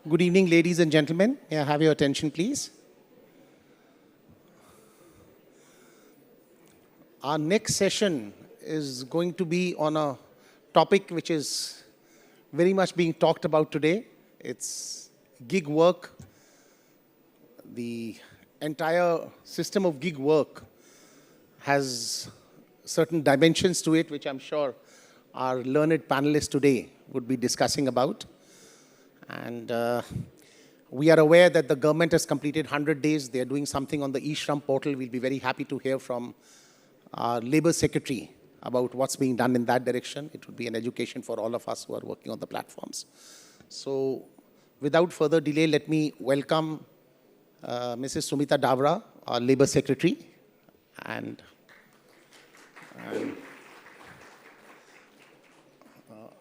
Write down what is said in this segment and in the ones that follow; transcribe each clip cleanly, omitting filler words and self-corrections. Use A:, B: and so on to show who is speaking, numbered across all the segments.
A: Good evening, ladies and gentlemen. May I have your attention, please? Our next session is going to be on a topic which is very much being talked about today. It's gig work. The entire system of gig work has certain dimensions to it, which I'm sure our learned panelists today would be discussing about. And we are aware that the government has completed 100 days. They are doing something on the eShram portal. We'll be very happy to hear from our Labour Secretary about what's being done in that direction. It would be an education for all of us who are working on the platforms. So without further delay, let me welcome Mrs. Sumita Davra, our Labour Secretary, and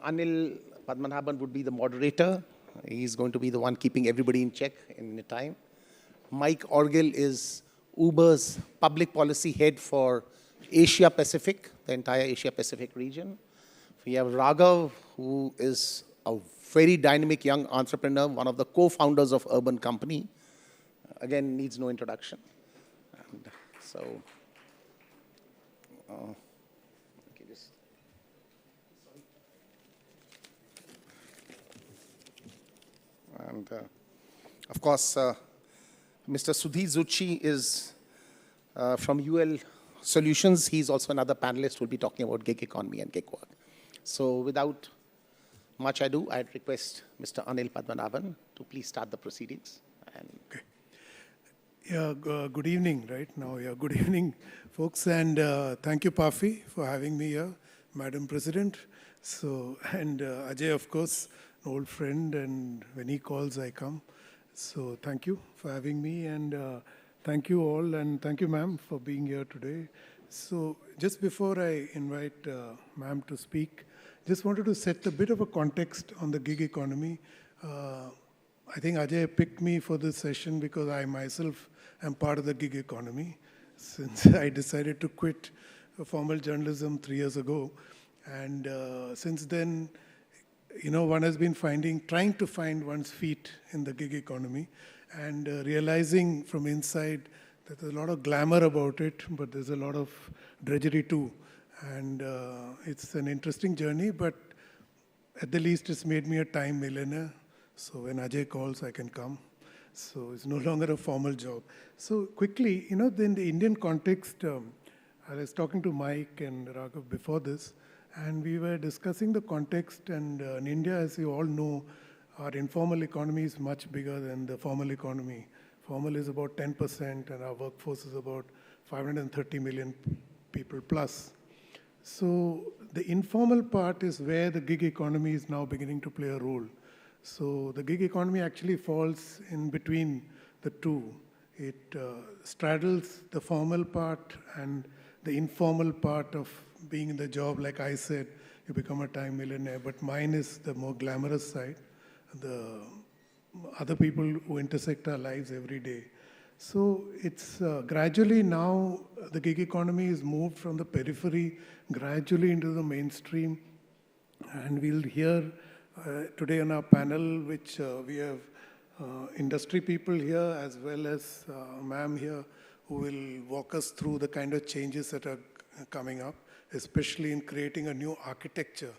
A: Anil Padmanabhan would be the moderator. He's going to be the one keeping everybody in check in time. Mike Orgil is Uber's public policy head for Asia Pacific, the entire Asia Pacific region. We have Raghav, who is a very dynamic young entrepreneur, one of the co-founders of Urban Company. Again, needs no introduction. And so, and of course, Mr. Sudhir Zucchi is from UL Solutions. He's also another panelist who will be talking about gig economy and gig work. So without much ado, I'd request Mr. Anil Padmanabhan to please start the proceedings.
B: Okay. Yeah, good evening, right now. Yeah, good evening, folks. And thank you, Pafi, for having me here, Madam President. So, and Ajay, of course, an old friend, and when he calls, I come. So thank you for having me, and thank you all, and thank you, ma'am, for being here today. So just before I invite ma'am to speak, just wanted to set a bit of a context on the gig economy. I think Ajay picked me for this session because I myself am part of the gig economy since I decided to quit formal journalism 3 years ago. And since then, you know, one has been trying to find one's feet in the gig economy and realizing from inside that there's a lot of glamour about it, but there's a lot of drudgery too. And it's an interesting journey, but at the least it's made me a time millionaire. So when Ajay calls, I can come. So it's no longer a formal job. So quickly, you know, in the Indian context, I was talking to Mike and Raghav before this, and we were discussing the context, and in India, as you all know, our informal economy is much bigger than the formal economy. Formal is about 10%, and our workforce is about 530 million people plus. So the informal part is where the gig economy is now beginning to play a role. So the gig economy actually falls in between the two. It straddles the formal part and the informal part of being in the job. Like I said, you become a time millionaire, but mine is the more glamorous side, the other people who intersect our lives every day. So it's gradually now the gig economy is moved from the periphery gradually into the mainstream. And we'll hear today on our panel, which we have industry people here as well as ma'am here, who will walk us through the kind of changes that are coming up, especially in creating a new architecture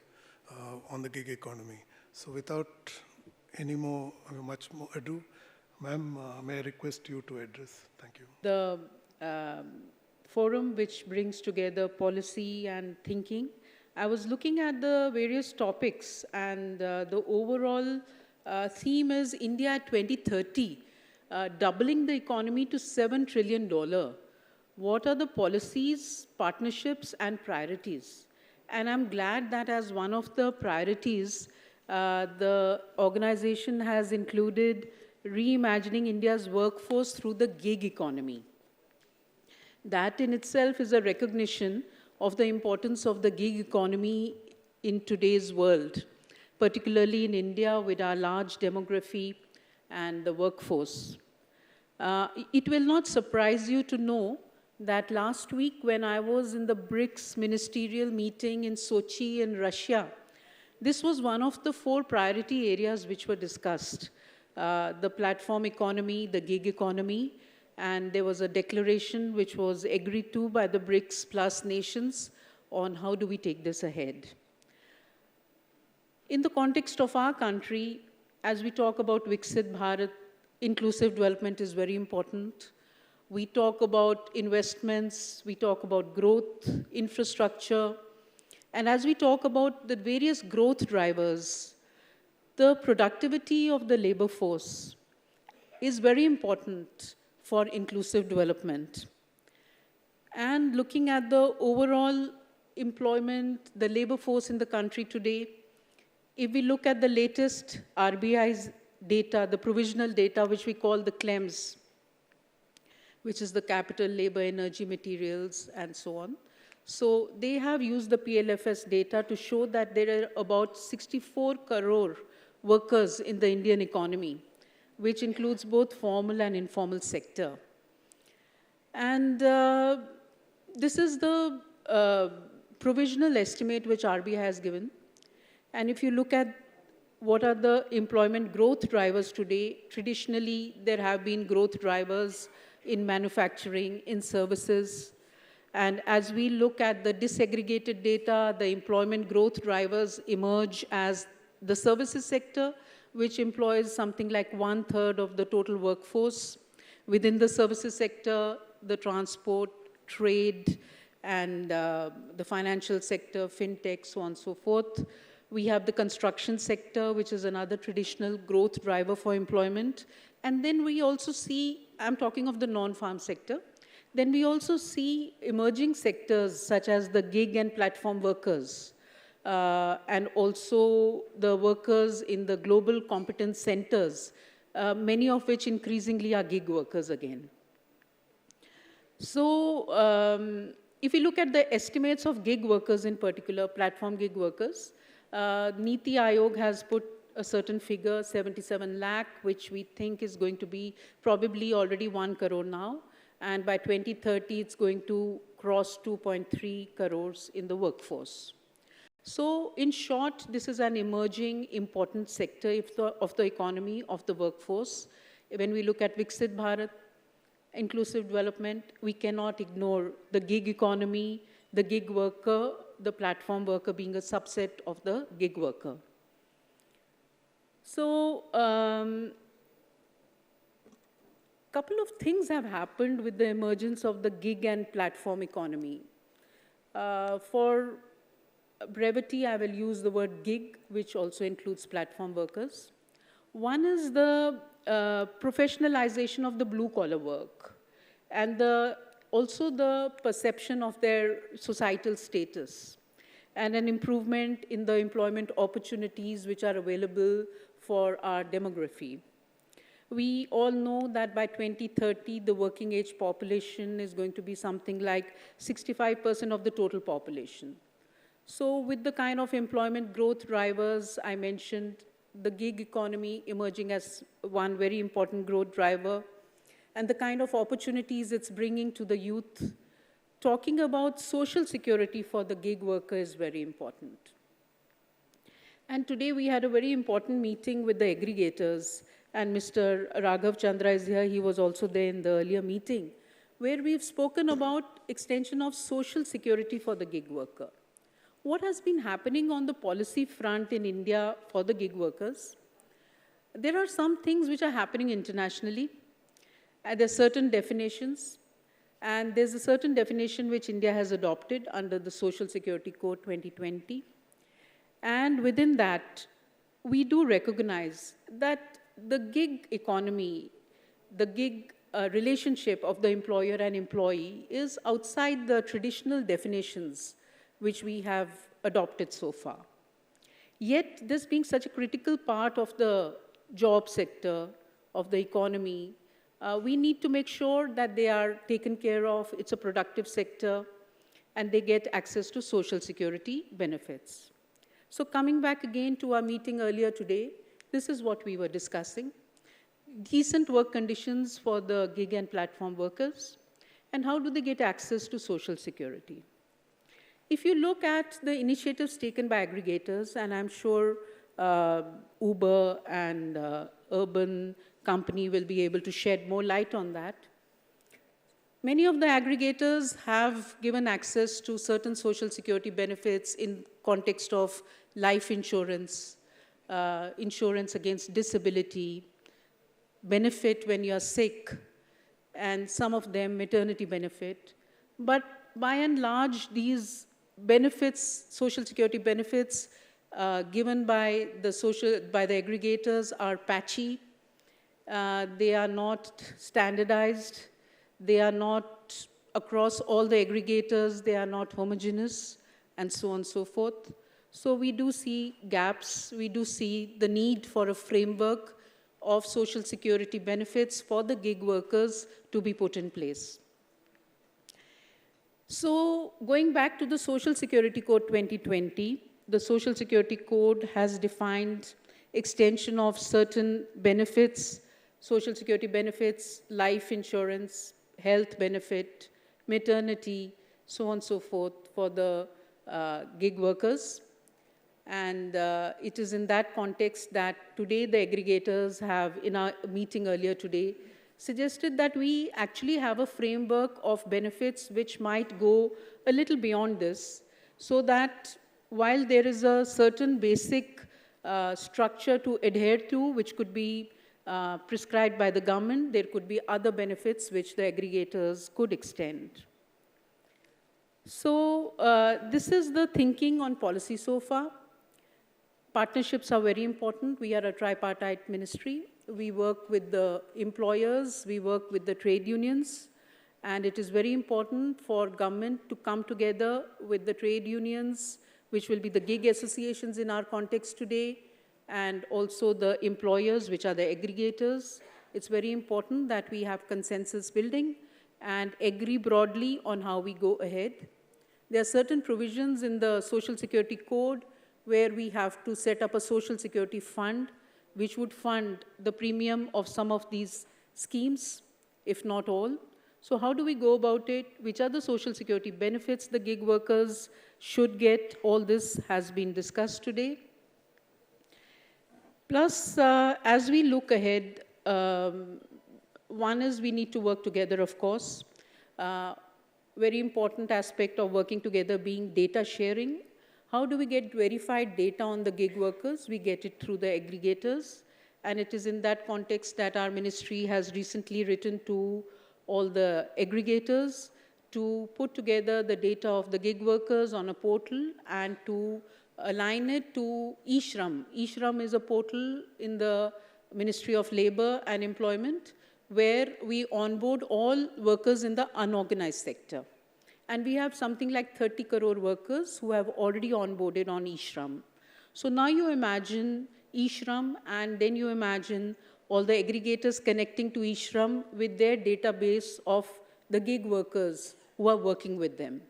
B: on the gig economy. So without much more ado, ma'am, may I request you to address? Thank you.
C: The forum which brings together policy and thinking. I was looking at the various topics, and the overall theme is India 2030, doubling the economy to $7 trillion. What are the policies, partnerships, and priorities? And I'm glad that as one of the priorities, the organization has included reimagining India's workforce through the gig economy. That in itself is a recognition of the importance of the gig economy in today's world, particularly in India with our large demography and the workforce. It will not surprise you to know that last week when I was in the BRICS ministerial meeting in Sochi in Russia, this was one of the 4 priority areas which were discussed. the platform economy, the gig economy, and there was a declaration which was agreed to by the BRICS plus nations on how do we take this ahead. In the context of our country, as we talk about Viksit Bharat, inclusive development is very important. We talk about investments, we talk about growth, infrastructure, and as we talk about the various growth drivers, the productivity of the labor force is very important for inclusive development. And looking at the overall employment, the labor force in the country today, if we look at the latest RBI's data, the provisional data, which we call the CLEMS, which is the capital, labor, energy, materials, and so on. So they have used the PLFS data to show that there are about 64 crore workers in the Indian economy, which includes both formal and informal sector. And this is the provisional estimate which RBI has given. And if you look at what are the employment growth drivers today, traditionally there have been growth drivers in manufacturing, in services. And as we look at the disaggregated data, the employment growth drivers emerge as the services sector, which employs something like 1/3 of the total workforce. Within the services sector, the transport, trade, and the financial sector, fintech, so on and so forth. We have the construction sector, which is another traditional growth driver for employment. And then we also see, I'm talking of the non-farm sector, then we also see emerging sectors such as the gig and platform workers, and also the workers in the global competence centers, many of which increasingly are gig workers again. So if we look at the estimates of gig workers in particular, platform gig workers, Niti Aayog has put a certain figure, 77 lakh, which we think is going to be probably already 1 crore now. And by 2030, it's going to cross 2.3 crores in the workforce. So in short, this is an emerging important sector of the economy, of the workforce. When we look at Viksit Bharat, inclusive development, we cannot ignore the gig economy, the gig worker, the platform worker being a subset of the gig worker. So, couple of things have happened with the emergence of the gig and platform economy. For brevity, I will use the word gig, which also includes platform workers. One is the professionalization of the blue-collar work, and also the perception of their societal status, and an improvement in the employment opportunities which are available for our demography. We all know that by 2030, the working age population is going to be something like 65% of the total population. So with the kind of employment growth drivers I mentioned, the gig economy emerging as one very important growth driver, and the kind of opportunities it's bringing to the youth, talking about social security for the gig worker is very important. And today we had a very important meeting with the aggregators, and Mr. Raghav Chandra is here, he was also there in the earlier meeting, where we've spoken about extension of social security for the gig worker. What has been happening on the policy front in India for the gig workers? There are some things which are happening internationally. There are certain definitions, and there's a certain definition which India has adopted under the Social Security Code 2020. And within that, we do recognize that the gig economy, the gig relationship of the employer and employee is outside the traditional definitions which we have adopted so far. Yet, this being such a critical part of the job sector, of the economy, we need to make sure that they are taken care of, it's a productive sector, and they get access to social security benefits. So coming back again to our meeting earlier today, this is what we were discussing. Decent work conditions for the gig and platform workers, and how do they get access to social security? If you look at the initiatives taken by aggregators, and I'm sure uh, Uber and urban company will be able to shed more light on that. Many of the aggregators have given access to certain social security benefits in context of life insurance, insurance against disability, benefit when you are sick, and some of them maternity benefit. But by and large, these benefits, social security benefits, given by the aggregators are patchy. They are not standardized. They are not across all the aggregators. They are not homogeneous, and so on and so forth. So we do see gaps. We do see the need for a framework of social security benefits for the gig workers to be put in place. So going back to the Social Security Code 2020, the Social Security Code has defined extension of certain benefits, Social Security benefits, life insurance, health benefit, maternity, so on and so forth for the gig workers. And it is in that context that today the aggregators have, in our meeting earlier today, suggested that we actually have a framework of benefits which might go a little beyond this, so that while there is a certain basic structure to adhere to, which could be prescribed by the government, there could be other benefits which the aggregators could extend. So this is the thinking on policy so far. Partnerships are very important. We are a tripartite ministry. We work with the employers, we work with the trade unions, and it is very important for government to come together with the trade unions, which will be the gig associations in our context today, and also the employers, which are the aggregators. It's very important that we have consensus building and agree broadly on how we go ahead. There are certain provisions in the Social Security Code where we have to set up a social security fund, which would fund the premium of some of these schemes, if not all. So how do we go about it? Which are the social security benefits the gig workers should get? All this has been discussed today. Plus, as we look ahead, one is we need to work together, of course. Very important aspect of working together being data sharing. How do we get verified data on the gig workers? We get it through the aggregators. And it is in that context that our ministry has recently written to all the aggregators to put together the data of the gig workers on a portal and to align it to eShram. eShram is a portal in the Ministry of Labor and Employment where we onboard all workers in the unorganized sector. And we have something like 30 crore workers who have already onboarded on eShram. So now you imagine eShram, and then you imagine all the aggregators connecting to eShram with their database of the gig workers who are working with them.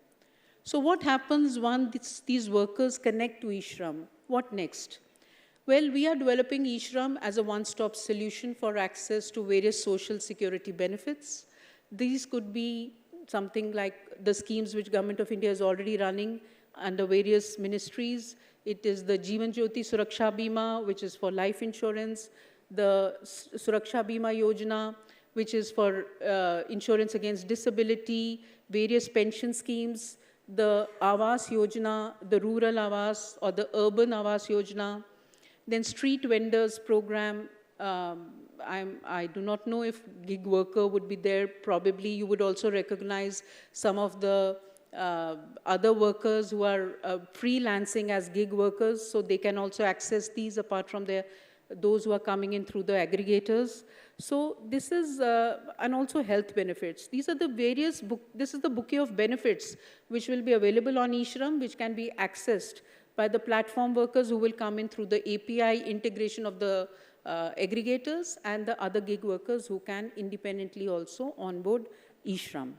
C: So what happens once these workers connect to eShram? What next? Well, we are developing eShram as a one-stop solution for access to various social security benefits. These could be something like the schemes which Government of India is already running under various ministries. It is the Jeevan Jyoti Suraksha Bima, which is for life insurance, the Suraksha Bima Yojana, which is for insurance against disability, various pension schemes, the Awas Yojana, the Rural Awas or the Urban Awas Yojana, then Street Vendors Program. I do not know if gig worker would be there. Probably you would also recognize some of the other workers who are freelancing as gig workers, so they can also access these apart from those who are coming in through the aggregators. So this is, and also health benefits. These are the various, this is the bouquet of benefits which will be available on eShram, which can be accessed by the platform workers who will come in through the API integration of the aggregators and the other gig workers who can independently also onboard eShram.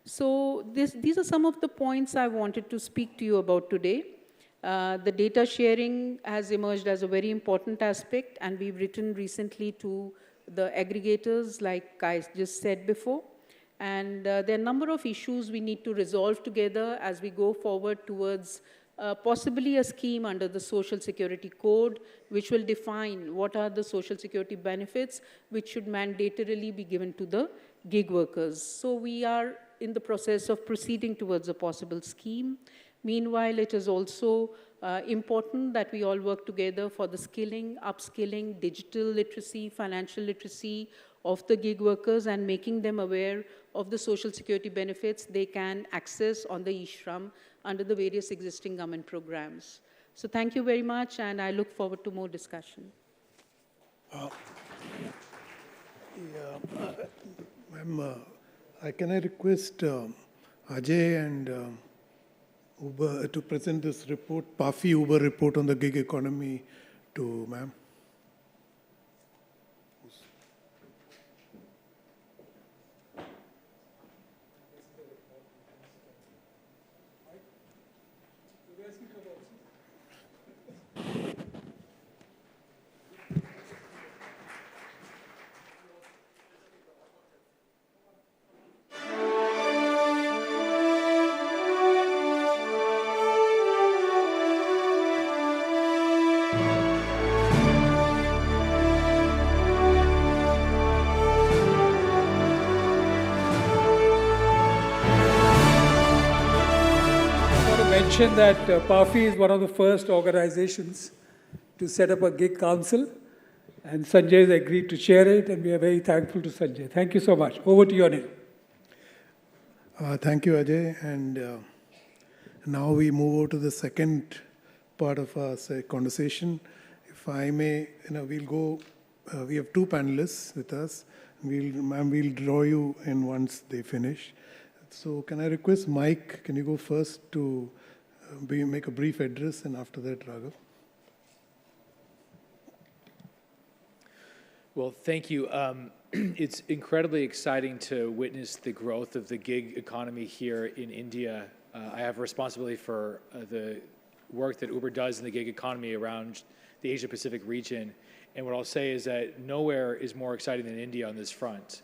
C: So these are some of the points I wanted to speak to you about today. The data sharing has emerged as a very important aspect, and we've written recently to the aggregators, like I just said before. And there are a number of issues we need to resolve together as we go forward towards possibly a scheme under the Social Security Code, which will define what are the social security benefits which should mandatorily be given to the gig workers. So we are in the process of proceeding towards a possible scheme. Meanwhile, it is also important that we all work together for the skilling, upskilling, digital literacy, financial literacy of the gig workers, and making them aware of the social security benefits they can access on the e-Shram under the various existing government programs. So thank you very much, and I look forward to more discussion.
B: Ma'am, can I request Ajay and Uber to present this report, PAFI Uber report on the gig economy to ma'am?
D: Mention that PAFI is one of the first organizations to set up a gig council, and Sanjay has agreed to chair it, and we are very thankful to Sanjay. Thank you so much. Over to you, Anil.
B: Thank you, Ajay. And now we move over to the second part of our conversation. If I may, we'll go. We have two panelists with us. We'll draw you in once they finish. So can I request Mike, can you go first to make a brief address, and after that, Raghav?
E: Well, thank you. It's incredibly exciting to witness the growth of the gig economy here in India. I have responsibility for the work that Uber does in the gig economy around the Asia-Pacific region. And what I'll say is that nowhere is more exciting than India on this front.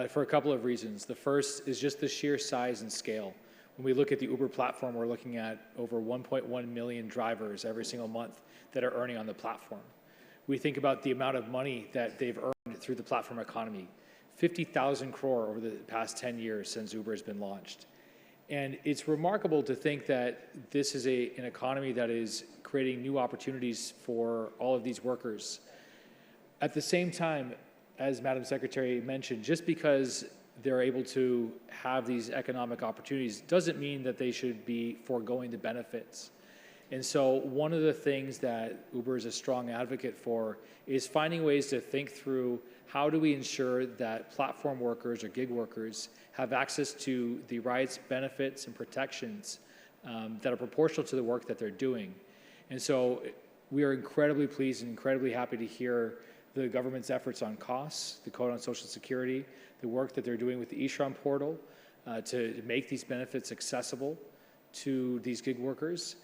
E: For a couple of reasons. The first is just the sheer size and scale. When we look at the Uber platform, we're looking at over 1.1 million drivers every single month that are earning on the platform. We think about the amount of money that they've earned through the platform economy, 50,000 crore over the past 10 years since Uber has been launched. And it's remarkable to think that this is an economy that is creating new opportunities for all of these workers. At the same time, as Madam Secretary mentioned, just because they're able to have these economic opportunities doesn't mean that they should be foregoing the benefits. And so one of the things that Uber is a strong advocate for is finding ways to think through how do we ensure that platform workers or gig workers have access to the rights, benefits, and protections that are proportional to the work that they're doing. And so we are incredibly pleased and incredibly happy to hear the government's efforts on costs, the Code on Social Security, the work that they're doing with the e-Shram portal to make these benefits accessible to these gig workers.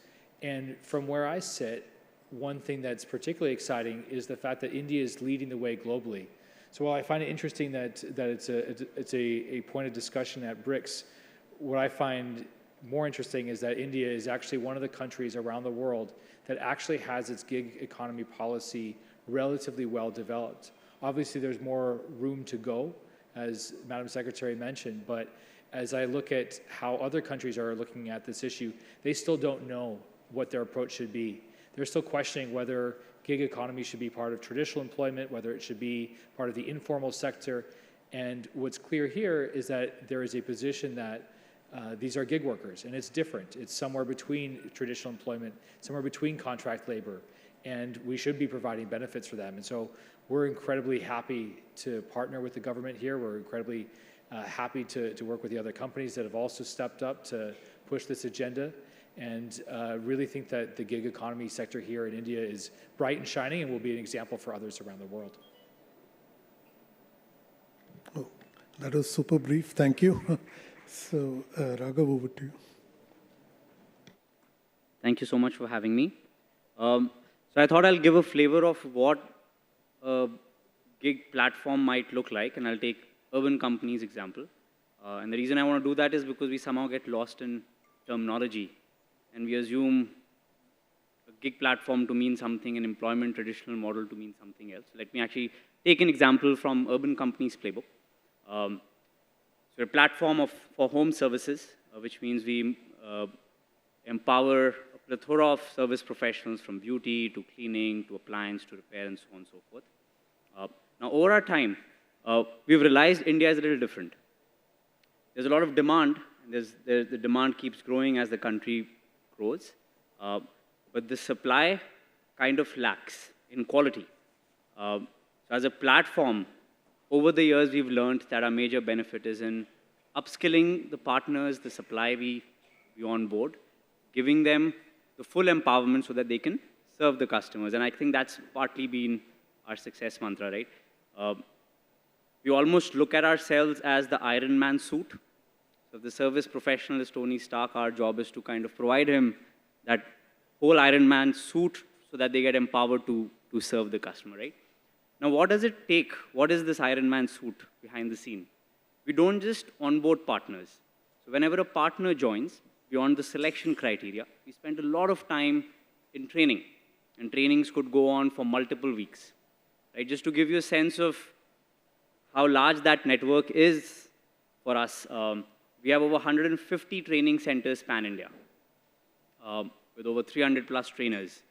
E: And from where I sit, one thing that's particularly exciting is the fact that India is leading the way globally. So while I find it interesting that it's a point of discussion at BRICS, what I find more interesting is that India is actually one of the countries around the world that actually has its gig economy policy relatively well developed. Obviously, there's more room to go, as Madam Secretary mentioned, but as I look at how other countries are looking at this issue, they still don't know what their approach should be. They're still questioning whether gig economy should be part of traditional employment, whether it should be part of the informal sector. And what's clear here is that there is a position that these are gig workers, and it's different. It's somewhere between traditional employment, somewhere between contract labor, and we should be providing benefits for them. And so we're incredibly happy to partner with the government here. We're incredibly happy to work with the other companies that have also stepped up to push this agenda, and really think that the gig economy sector here in India is bright and shining and will be an example for others around the world.
B: Oh, that was super brief. Thank you. So, Raghav, over to you.
F: Thank you so much for having me. So I thought I'll give a flavor of what a gig platform might look like, and I'll take urban companies example. And the reason I want to do that is because we somehow get lost in terminology, and we assume gig platform to mean something, an employment traditional model to mean something else. Let me actually take an example from Urban Companies Playbook. So a platform for home services, which means we empower a plethora of service professionals from beauty to cleaning to appliance to repair and so on and so forth. Now, over our time, we've realized India is a little different. There's a lot of demand, and the demand keeps growing as the country grows, but the supply kind of lacks in quality. So as a platform, over the years, we've learned that our major benefit is in upskilling the partners, the supply we onboard, giving them the full empowerment so that they can serve the customers. And I think that's partly been our success mantra, right? We almost look at ourselves as the Iron Man suit. So if the service professional is Tony Stark, our job is to kind of provide him that whole Iron Man suit so that they get empowered to serve the customer, right? Now, what does it take? What is this Iron Man suit behind the scene? We don't just onboard partners. So whenever a partner joins, beyond the selection criteria, we spend a lot of time in training. And trainings could go on for multiple weeks, right? Just to give you a sense of how large that network is for us, we have over 150 training centers pan-India with over 300 plus trainers.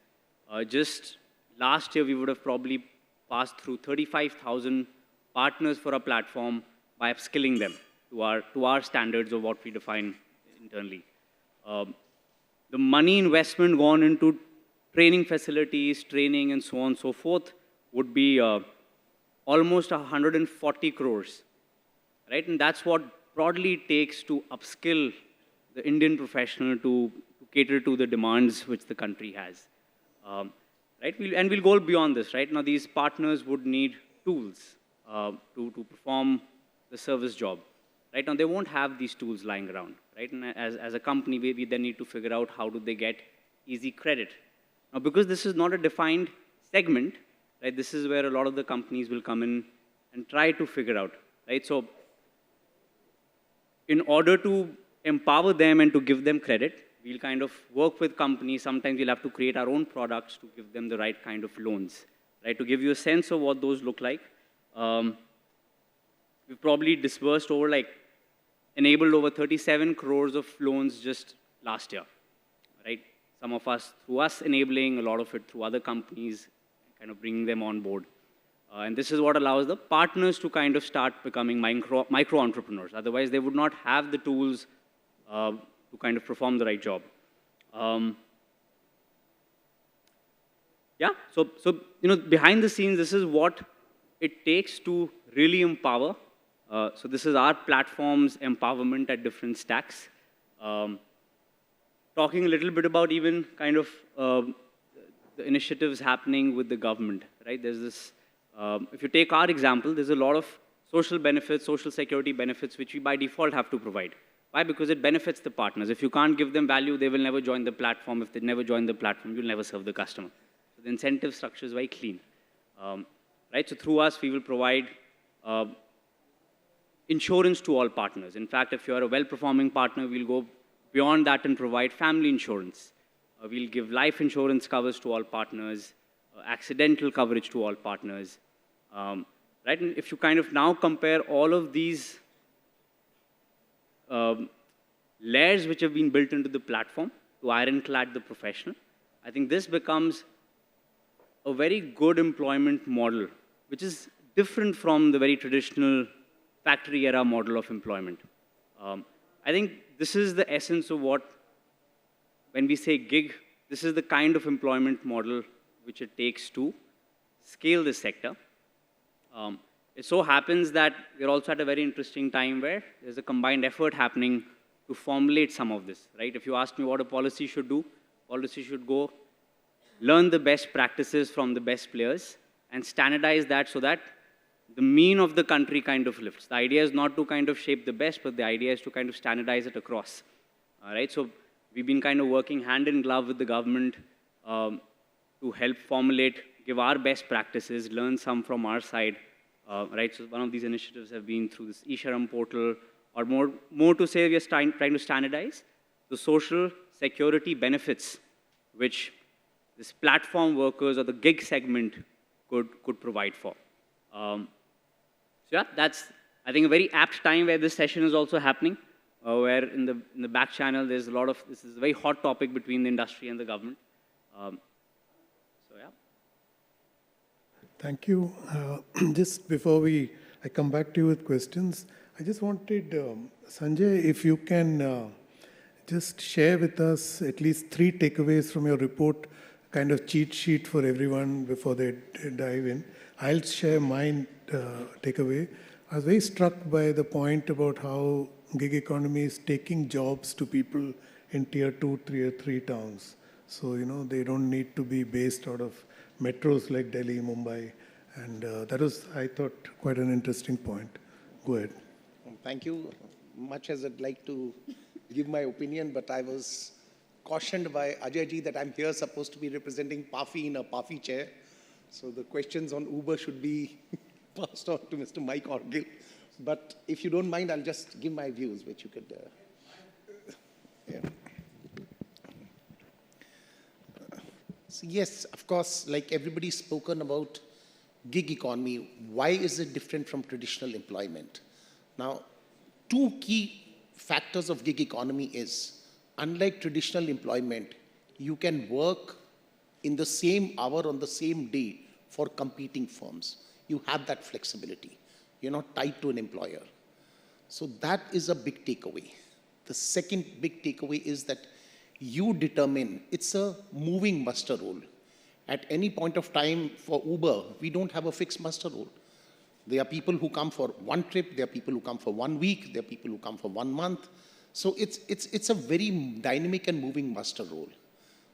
F: Just last year, we would have probably passed through 35,000 partners for our platform by upskilling them to our standards of what we define internally. The money investment gone into training facilities, training, and so on and so forth would be almost 140 crores, right? And that's what broadly it takes to upskill the Indian professional to cater to the demands which the country has. Right? We'll go beyond this, right? Now, these partners would need tools to perform the service job. Right now, they won't have these tools lying around, right? And as a company, we then need to figure out how do they get easy credit. Now, because this is not a defined segment, right, this is where a lot of the companies will come in and try to figure out, right? So in order to empower them and to give them credit, we'll kind of work with companies. Sometimes we'll have to create our own products to give them the right kind of loans, right? To give you a sense of what those look like, we've probably disbursed enabled over 37 crores of loans just last year, right? Some of us through us enabling, a lot of it through other companies, kind of bringing them on board. And this is what allows the partners to kind of start becoming micro entrepreneurs. Otherwise, they would not have the tools to kind of perform the right job. Yeah, so behind the scenes, this is what it takes to really empower. So this is our platform's empowerment at different stacks. Talking a little bit about even kind of the initiatives happening with the government, right? There's this, if you take our example, there's a lot of social benefits, social security benefits, which we by default have to provide. Why? Because it benefits the partners. If you can't give them value, they will never join the platform. If they never join the platform, you'll never serve the customer. So the incentive structure is very clean. Right? So through us, we will provide insurance to all partners. In fact, if you're a well-performing partner, we'll go beyond that and provide family insurance. We'll give life insurance covers to all partners, accidental coverage to all partners. Right? And if you kind of now compare all of these layers which have been built into the platform to ironclad the professional, I think this becomes a very good employment model, which is different from the very traditional factory era model of employment. I think this is the essence of what, when we say gig, this is the kind of employment model which it takes to scale this sector. It so happens that we're also at a very interesting time where there's a combined effort happening to formulate some of this, right? If you ask me what a policy should do, policy should go learn the best practices from the best players and standardize that so that the mean of the country kind of lifts. The idea is not to kind of shape the best, but the idea is to kind of standardize it across. All right, so we've been kind of working hand in glove with the government to help formulate, give our best practices, learn some from our side. Right, so one of these initiatives have been through this eSharam portal, or more to say, we are trying to standardize the social security benefits, which this platform workers or the gig segment could provide for. So yeah, that's, I think, a very apt time where this session is also happening, where in the back channel, there's a lot of, this is a very hot topic between the industry and the government. So yeah.
B: Thank you. Just before I come back to you with questions, I just wanted, Sanjay, if you can just share with us at least 3 takeaways from your report, kind of cheat sheet for everyone before they dive in. I'll share mine takeaway. I was very struck by the point about how gig economy is taking jobs to people in tier 2, tier 3 towns. So, they don't need to be based out of metros like Delhi, Mumbai. And that was, I thought, quite an interesting point. Go ahead.
A: Thank you. Much as I'd like to give my opinion, but I was cautioned by Ajay ji that I'm here supposed to be representing PAFI in a PAFI chair. So the questions on Uber should be passed on to Mr. Mike Orgill. But if you don't mind, I'll just give my views, which you could... yeah. So yes, of course, like everybody's spoken about gig economy, why is it different from traditional employment? Now, 2 key factors of gig economy is, unlike traditional employment, you can work in the same hour on the same day for competing firms. You have that flexibility. You're not tied to an employer. So that is a big takeaway. The second big takeaway is that you determine, it's a moving muster roll. At any point of time for Uber, we don't have a fixed muster roll. There are people who come for 1 trip, there are people who come for 1 week, there are people who come for 1 month. So it's a very dynamic and moving muster roll.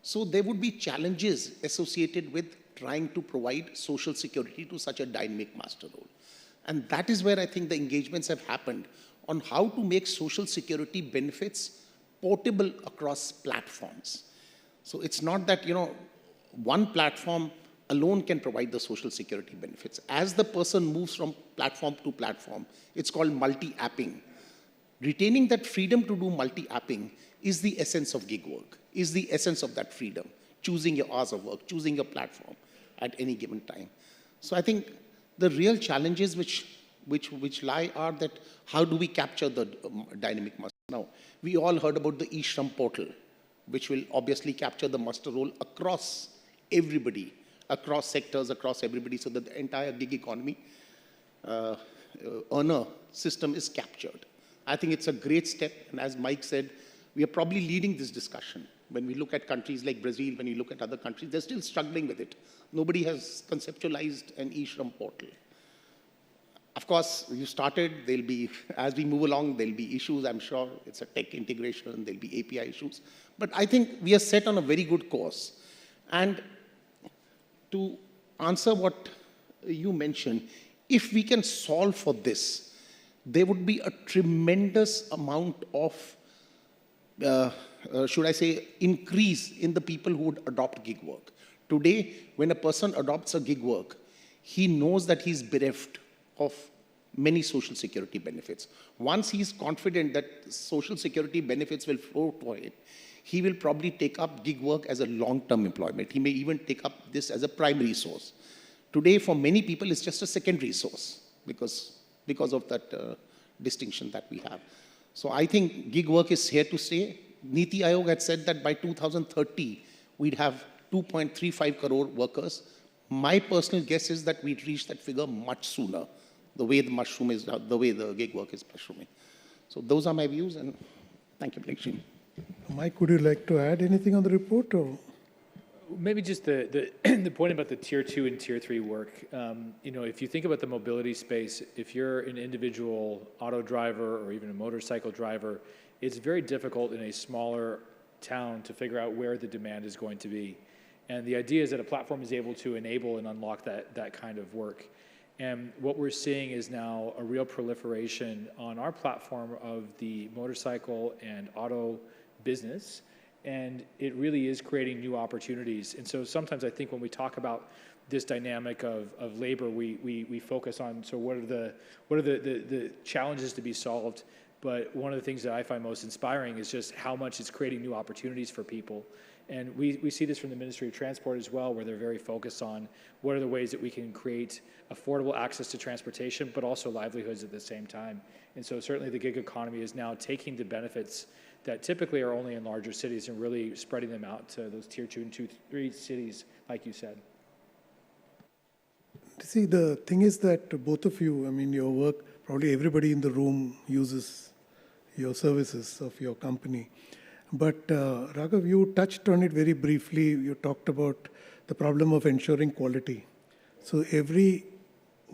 A: So there would be challenges associated with trying to provide social security to such a dynamic master role. And that is where I think the engagements have happened on how to make social security benefits portable across platforms. So it's not that, one platform alone can provide the social security benefits. As the person moves from platform to platform, it's called multi-apping. Retaining that freedom to do multi-apping is the essence of gig work, is the essence of that freedom, choosing your hours of work, choosing your platform at any given time. So I think the real challenges which lie are that how do we capture the dynamic muster? Now, we all heard about the eShram portal, which will obviously capture the muster role across everybody, across sectors, across everybody, so that the entire gig economy earner system is captured. I think it's a great step, and as Mike said, we are probably leading this discussion. When we look at countries like Brazil, when you look at other countries, they're still struggling with it. Nobody has conceptualized an eShram portal. Of course, you started, there'll be, as we move along, there'll be issues, I'm sure. It's a tech integration, there'll be API issues. But I think we are set on a very good course. And to answer what you mentioned, if we can solve for this, there would be a tremendous amount of, should I say, increase in the people who would adopt gig work. Today, when a person adopts a gig work, he knows that he's bereft of many social security benefits. Once he's confident that social security benefits will flow to him, he will probably take up gig work as a long-term employment. He may even take up this as a primary source. Today, for many people, it's just a secondary source because of that distinction that we have. So I think gig work is here to stay. Niti Aayog had said that by 2030, we'd have 2.35 crore workers. My personal guess is that we'd reach that figure much sooner, the way the mushroom is, the way the gig work is mushrooming. So those are my views, and thank you, Blakeshin.
B: Mike, would you like to add anything on the report? Or?
E: Maybe just the point about the tier 2 and tier 3 work. If you think about the mobility space, if you're an individual auto driver or even a motorcycle driver, it's very difficult in a smaller town to figure out where the demand is going to be. And the idea is that a platform is able to enable and unlock that kind of work. And what we're seeing is now a real proliferation on our platform of the motorcycle and auto business. And it really is creating new opportunities. And so sometimes I think when we talk about this dynamic of labor, we focus on, so what are the challenges to be solved? But one of the things that I find most inspiring is just how much it's creating new opportunities for people. And we see this from the Ministry of Transport as well, where they're very focused on what are the ways that we can create affordable access to transportation, but also livelihoods at the same time. And so certainly the gig economy is now taking the benefits that typically are only in larger cities and really spreading them out to those tier 2 and 3 cities, like you said.
B: See, the thing is that both of you, I mean, your work, probably everybody in the room uses your services of your company. But Raghav, you touched on it very briefly. You talked about the problem of ensuring quality. So every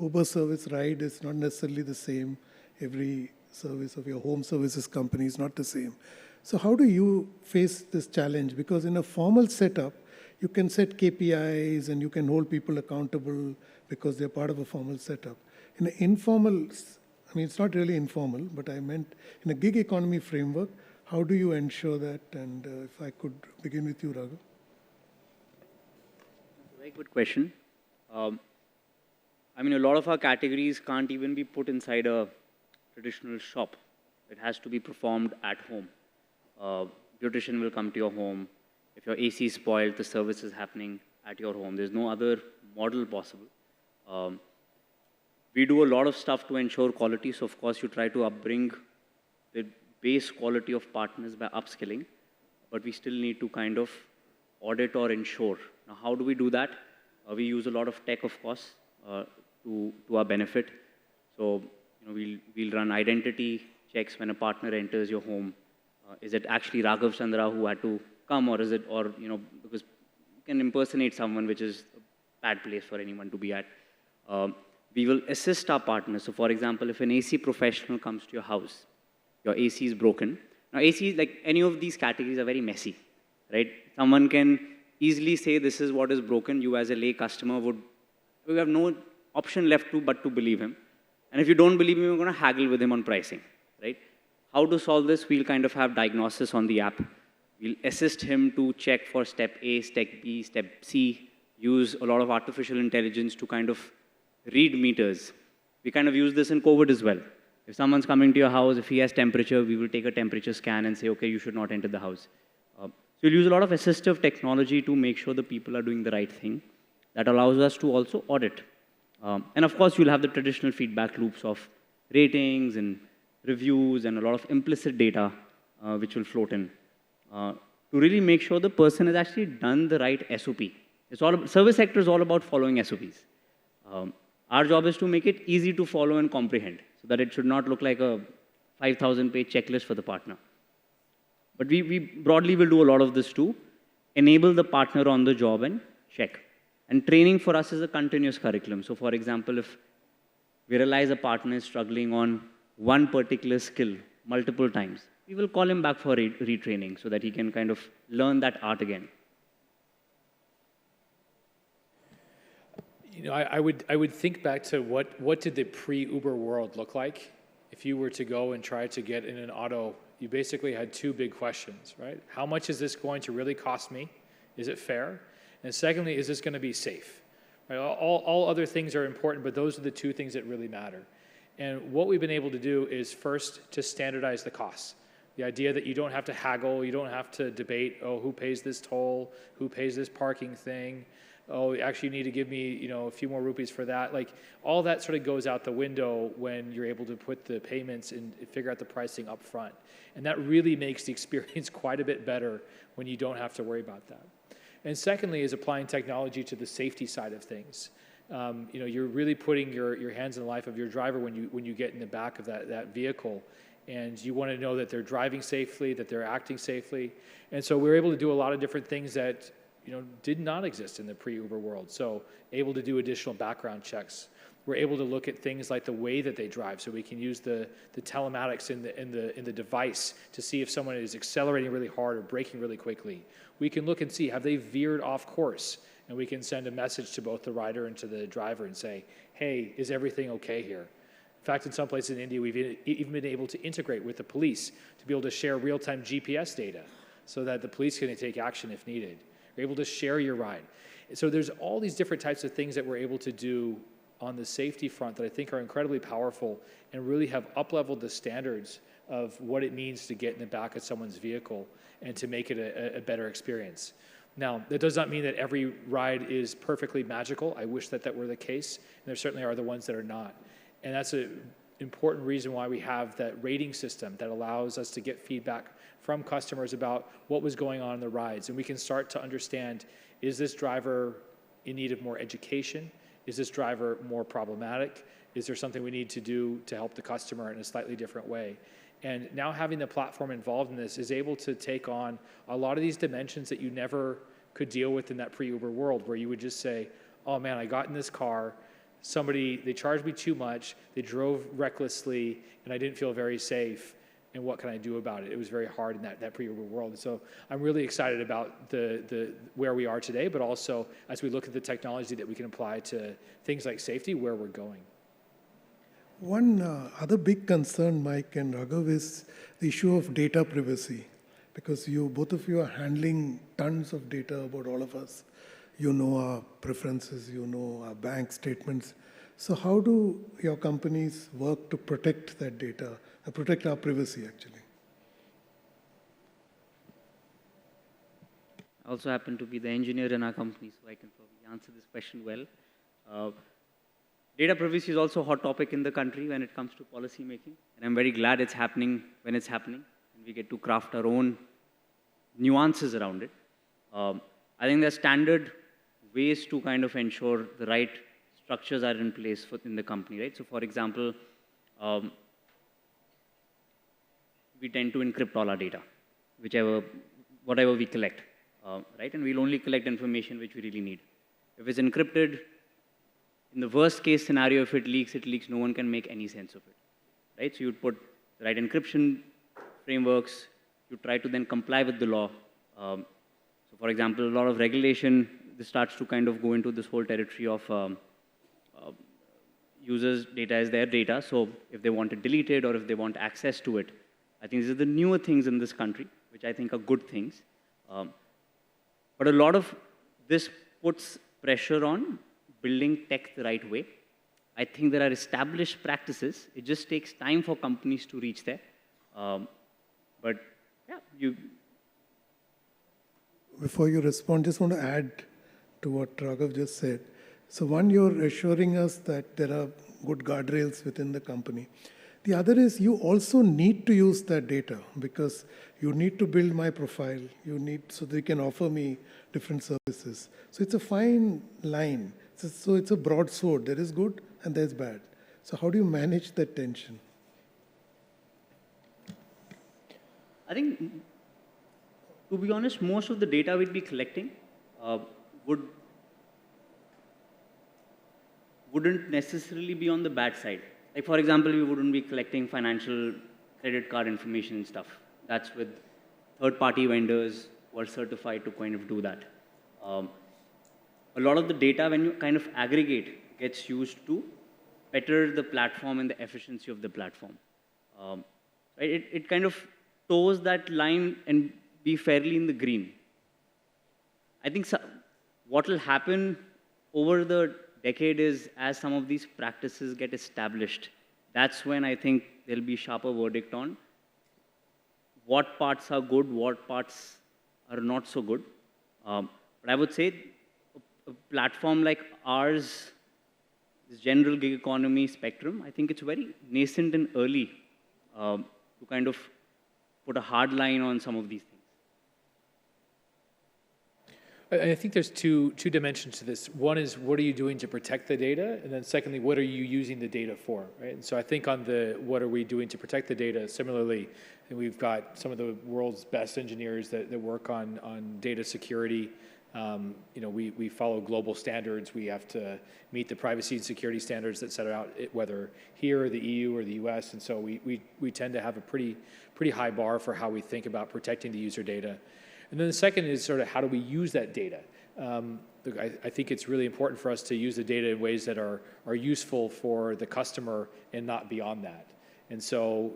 B: Uber service ride is not necessarily the same. Every service of your home services company is not the same. So how do you face this challenge? Because in a formal setup, you can set KPIs and you can hold people accountable because they're part of a formal setup. In an informal, I mean, it's not really informal, but I meant in a gig economy framework, how do you ensure that? And if I could begin with you, Raghav.
F: Very good question. I mean, a lot of our categories can't even be put inside a traditional shop. It has to be performed at home. Beautician will come to your home. If your AC is spoiled, the service is happening at your home. There's no other model possible. We do a lot of stuff to ensure quality. So, of course, you try to upbring the base quality of partners by upskilling. But we still need to kind of audit or ensure. Now, how do we do that? We use a lot of tech, of course, to our benefit. So, we'll run identity checks when a partner enters your home. Is it actually Raghav Chandra who had to come, or is it, because you can impersonate someone, which is a bad place for anyone to be at. We will assist our partners. So, for example, if an AC professional comes to your house, your AC is broken. Now, AC, like any of these categories, are very messy, right? Someone can easily say this is what is broken. You, as a lay customer, we have no option left but to believe him. And if you don't believe him, you're going to haggle with him on pricing, right? How to solve this? We'll kind of have diagnosis on the app. We'll assist him to check for step A, step B, step C, use a lot of artificial intelligence to kind of read meters. We kind of use this in COVID as well. If someone's coming to your house, if he has temperature, we will take a temperature scan and say, okay, you should not enter the house. So we'll use a lot of assistive technology to make sure the people are doing the right thing. That allows us to also audit. And of course, you'll have the traditional feedback loops of ratings and reviews and a lot of implicit data which will float in to really make sure the person has actually done the right SOP. Service sector is all about following SOPs. Our job is to make it easy to follow and comprehend so that it should not look like a 5,000-page checklist for the partner. But we broadly will do a lot of this to enable the partner on the job and check. And training for us is a continuous curriculum. So, for example, if we realize a partner is struggling on one particular skill multiple times, we will call him back for retraining so that he can kind of learn that art again.
E: I would think back to what did the pre-Uber world look like? If you were to go and try to get in an auto, you basically had two big questions, right? How much is this going to really cost me? Is it fair? And secondly, is this going to be safe? Right? All other things are important, but those are the two things that really matter. And what we've been able to do is first to standardize the costs. The idea that you don't have to haggle, you don't have to debate, oh, who pays this toll, who pays this parking thing, oh, actually you need to give me, a few more rupees for that. Like, all that sort of goes out the window when you're able to put the payments and figure out the pricing up front. And that really makes the experience quite a bit better when you don't have to worry about that. And secondly is applying technology to the safety side of things. You're really putting your hands in the life of your driver when you get in the back of that vehicle, and you want to know that they're driving safely, that they're acting safely. And so we're able to do a lot of different things that did not exist in the pre-Uber world. So able to do additional background checks. We're able to look at things like the way that they drive, so we can use the telematics in the device to see if someone is accelerating really hard or braking really quickly. We can look and see, have they veered off course? And we can send a message to both the rider and to the driver and say, hey, is everything okay here? In fact, in some places in India, we've even been able to integrate with the police to be able to share real-time GPS data so that the police can take action if needed. We're able to share your ride. So there's all these different types of things that we're able to do on the safety front that I think are incredibly powerful and really have up-leveled the standards of what it means to get in the back of someone's vehicle and to make it a better experience. Now, that does not mean that every ride is perfectly magical. I wish that that were the case, and there certainly are the ones that are not. And that's an important reason why we have that rating system that allows us to get feedback from customers about what was going on in the rides. And we can start to understand, is this driver in need of more education? Is this driver more problematic? Is there something we need to do to help the customer in a slightly different way? And now having the platform involved in this is able to take on a lot of these dimensions that you never could deal with in that pre-Uber world, where you would just say, oh man, I got in this car, they charged me too much, they drove recklessly, and I didn't feel very safe, and what can I do about it? It was very hard in that pre-Uber world. And so I'm really excited about where we are today, but also as we look at the technology that we can apply to things like safety, where we're going.
B: One other big concern, Mike and Raghav, is the issue of data privacy, because both of you are handling tons of data about all of us. You know our preferences, you know our bank statements. So how do your companies work to protect that data, protect our privacy, actually?
F: I also happen to be the engineer in our company, so I can probably answer this question well. Data privacy is also a hot topic in the country when it comes to policy making, and I'm very glad it's happening when it's happening, and we get to craft our own nuances around it. I think there's standard ways to kind of ensure the right structures are in place in the company, right? So for example, we tend to encrypt all our data, whatever we collect, right? And we'll only collect information which we really need. If it's encrypted, in the worst case scenario, if it leaks, no one can make any sense of it, right? So you'd put the right encryption frameworks, you try to then comply with the law. So for example, a lot of regulation, this starts to kind of go into this whole territory of users' data is their data, so if they want it deleted or if they want access to it, I think these are the newer things in this country, which I think are good things. But a lot of this puts pressure on building tech the right way. I think there are established practices. It just takes time for companies to reach there. But yeah,
B: Before you respond, just want to add to what Raghav just said. So one, you're assuring us that there are good guardrails within the company. The other is you also need to use that data, because you need to build my profile. So they can offer me different services. So it's a fine line. So it's a broad sword. There is good and there's bad. So how do you manage that tension?
F: I think, to be honest, most of the data we'd be collecting wouldn't necessarily be on the bad side. Like, for example, we wouldn't be collecting financial credit card information and stuff. That's with third-party vendors who are certified to kind of do that. A lot of the data, when you kind of aggregate, gets used to better the platform and the efficiency of the platform. It kind of toes that line and be fairly in the green. I think what will happen over the decade is, as some of these practices get established, that's when I think there'll be sharper verdict on what parts are good, what parts are not so good. But I would say a platform like ours, this general gig economy spectrum, I think it's very nascent and early to kind of put a hard line on some of these things.
E: I think there's two dimensions to this. One is, what are you doing to protect the data? And then secondly, what are you using the data for, right? And so I think on the what are we doing to protect the data, similarly, we've got some of the world's best engineers that work on data security. We follow global standards. We have to meet the privacy and security standards that set out, whether here, the EU, or the US. And so we tend to have a pretty high bar for how we think about protecting the user data. And then the second is sort of how do we use that data? I think it's really important for us to use the data in ways that are useful for the customer and not beyond that. And so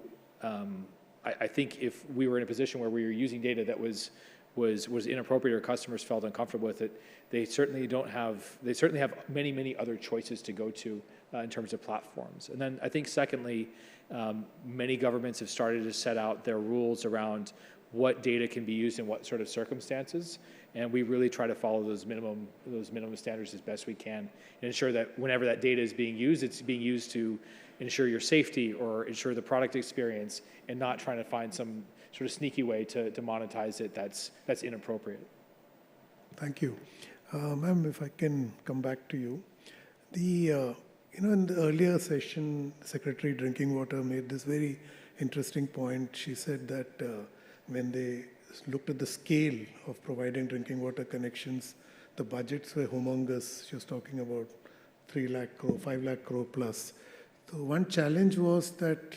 E: I think if we were in a position where we were using data that was was inappropriate or customers felt uncomfortable with it, they certainly have many other choices to go to in terms of platforms. And then I think secondly, many governments have started to set out their rules around what data can be used in what sort of circumstances, and we really try to follow those minimum standards as best we can and ensure that whenever that data is being used, it's being used to ensure your safety or ensure the product experience, and not trying to find some sort of sneaky way to monetize it that's inappropriate.
B: Thank you. Ma'am, if I can come back to you. In the earlier session, Secretary Drinking Water made this very interesting point. She said that when they looked at the scale of providing drinking water connections, the budgets were humongous. She was talking about 3 lakh crore, 5 lakh crore plus. So one challenge was that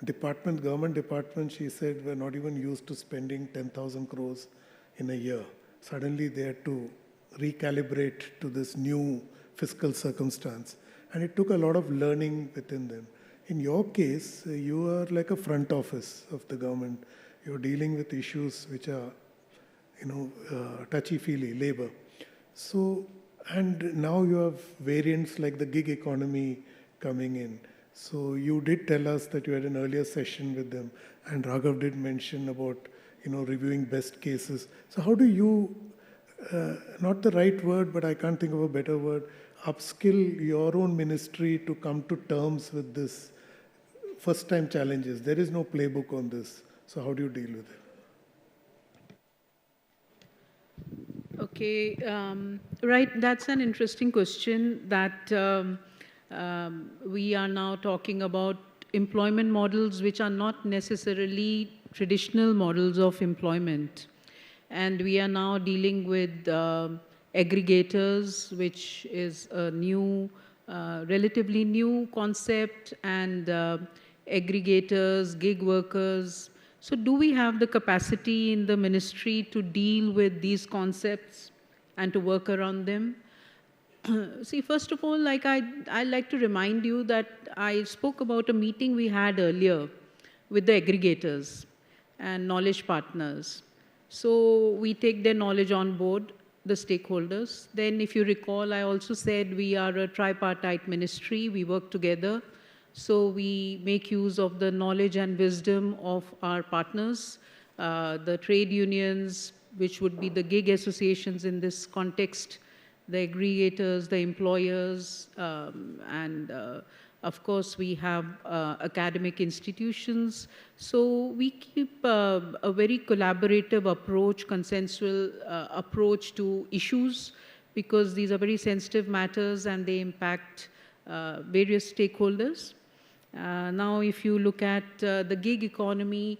B: government departments, she said, were not even used to spending 10,000 crores in a year. Suddenly they had to recalibrate to this new fiscal circumstance. And it took a lot of learning within them. In your case, you are like a front office of the government. You're dealing with issues which are, touchy-feely, labor. So, and now you have variants like the gig economy coming in. So you did tell us that you had an earlier session with them, and Raghav did mention about, reviewing best cases. So how do you, not the right word, but I can't think of a better word, upskill your own ministry to come to terms with this first-time challenges? There is no playbook on this. So how do you deal with it?
C: Okay, right, that's an interesting question that we are now talking about employment models which are not necessarily traditional models of employment. And we are now dealing with aggregators, which is a new, relatively new concept, and aggregators, gig workers. So do we have the capacity in the ministry to deal with these concepts and to work around them? See, first of all, I'd like to remind you that I spoke about a meeting we had earlier with the aggregators and knowledge partners. So we take their knowledge on board, the stakeholders. Then if you recall, I also said we are a tripartite ministry. We work together. So we make use of the knowledge and wisdom of our partners, the trade unions, which would be the gig associations in this context, the aggregators, the employers, and of course we have academic institutions. So we keep a very collaborative approach, consensual approach to issues, because these are very sensitive matters and they impact various stakeholders. Now, if you look at the gig economy,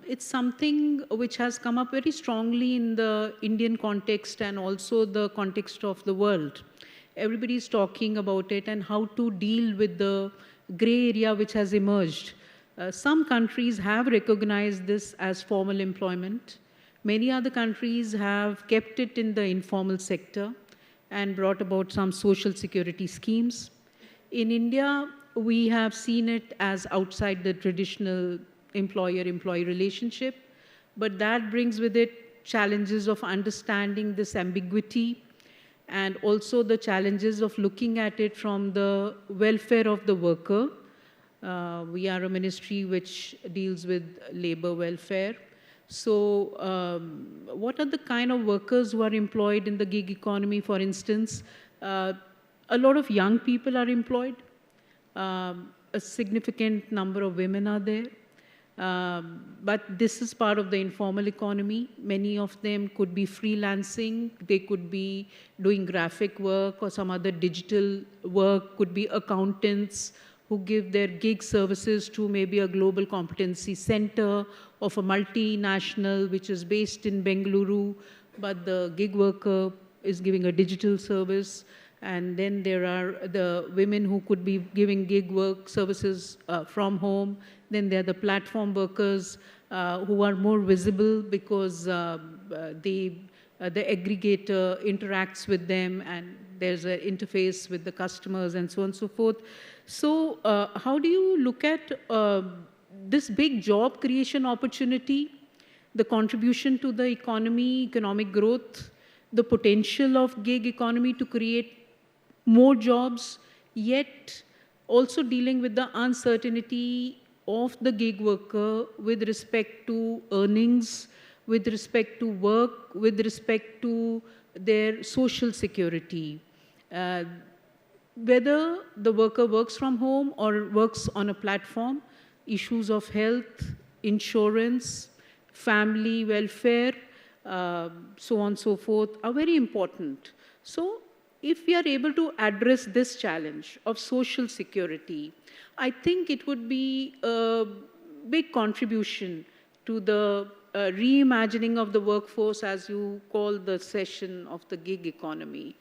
C: it's something which has come up very strongly in the Indian context and also the context of the world. Everybody is talking about it and how to deal with the gray area which has emerged. Some countries have recognized this as formal employment. Many other countries have kept it in the informal sector and brought about some social security schemes. In India, we have seen it as outside the traditional employer-employee relationship, but that brings with it challenges of understanding this ambiguity and also the challenges of looking at it from the welfare of the worker. We are a ministry which deals with labor welfare. So what are the kind of workers who are employed in the gig economy, for instance? A lot of young people are employed. A significant number of women are there. But this is part of the informal economy. Many of them could be freelancing. They could be doing graphic work or some other digital work, could be accountants who give their gig services to maybe a global competency center of a multinational which is based in Bengaluru, but the gig worker is giving a digital service. And then there are the women who could be giving gig work services from home. Then there are the platform workers who are more visible because the aggregator interacts with them and there's an interface with the customers and so on and so forth. So how do you look at this big job creation opportunity the contribution to the economy, economic growth, the potential of gig economy to create more jobs, yet also dealing with the uncertainty of the gig worker with respect to earnings, with respect to work, with respect to their social security. Uh, Whether the worker works from home or works on a platform, issues of health, insurance, family welfare, so on and so forth, are very important. So, if we are able to address this challenge of social security, I think it would be a big contribution to the reimagining of the workforce, as you call the session of the gig economy.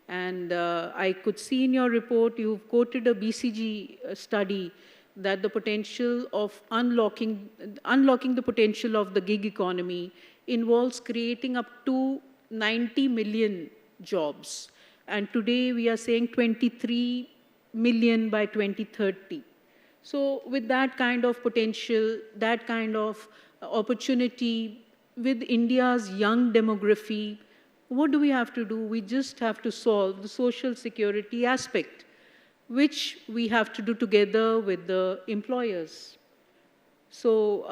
C: And I could see in your report, you've quoted a BCG study that the potential of unlocking the potential of the gig economy involves creating up to 90 million jobs. And today we are saying 23 million by 2030. So with that kind of potential, that kind of opportunity, with India's young demography, what do we have to do? We just have to solve the social security aspect, which we have to do together with the employers. So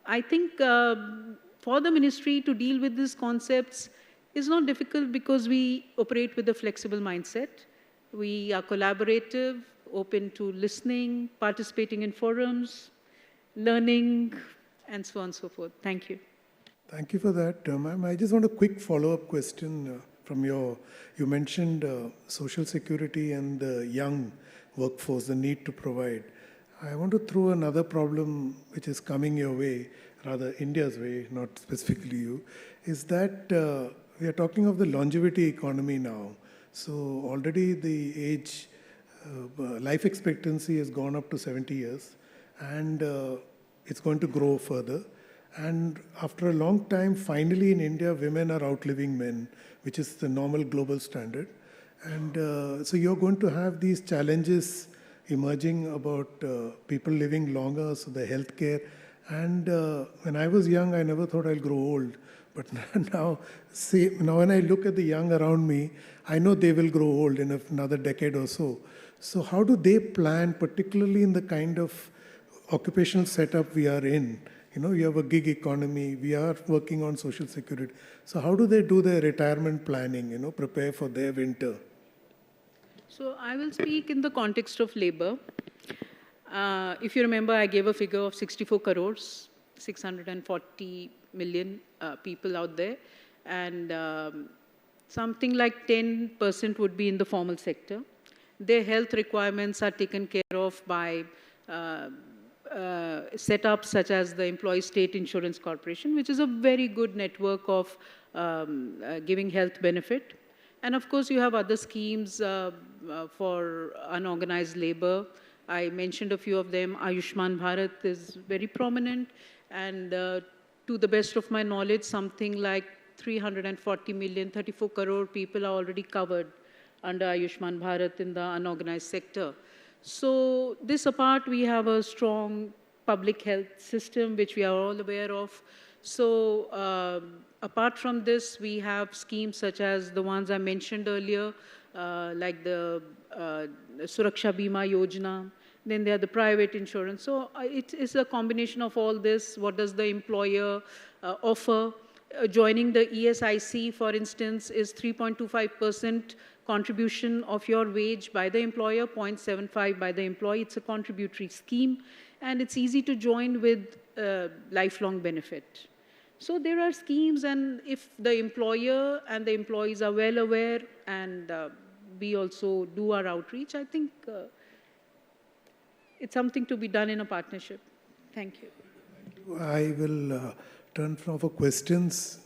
C: I think for the ministry to deal with these concepts is not difficult because we operate with a flexible mindset. We are collaborative, open to listening, participating in forums, learning, and so on and so forth. Thank you.
B: Thank you for that, ma'am. I just want a quick follow-up question from you mentioned social security and the young workforce, the need to provide. I want to throw another problem which is coming your way, rather India's way, not specifically you, is that we are talking of the longevity economy now. So already the age, life expectancy has gone up to 70 years, and it's going to grow further. And after a long time, finally in India, women are outliving men, which is the normal global standard. And so you're going to have these challenges emerging about people living longer, so the healthcare. And when I was young, I never thought I'll grow old. But now when I look at the young around me, I know they will grow old in another decade or so. So how do they plan, particularly in the kind of occupational setup we are in? You know, you have a gig economy, we are working on social security. So how do they do their retirement planning, prepare for their winter?
C: So I will speak in the context of labor. If you remember, I gave a figure of 64 crores, 640 million people out there. And something like 10% would be in the formal sector. Their health requirements are taken care of by setups such as the Employee State Insurance Corporation, which is a very good network of giving health benefit. And of course, you have other schemes for unorganized labor. I mentioned a few of them. Ayushman Bharat is very prominent. And to the best of my knowledge, something like 340 million, 34 crore people are already covered under Ayushman Bharat in the unorganized sector. So this apart, we have a strong public health system, which we are all aware of. So apart from this, we have schemes such as the ones I mentioned earlier, like the Suraksha Bima Yojana. Then there are the private insurance. So it is a combination of all this. What does the employer offer? Joining the ESIC, for instance, is 3.25% contribution of your wage by the employer, 0.75 by the employee. It's a contributory scheme, and it's easy to join with lifelong benefit. So there are schemes, and if the employer and the employees are well aware, and we also do our outreach, I think it's something to be done in a partnership. Thank you.
B: I will turn for questions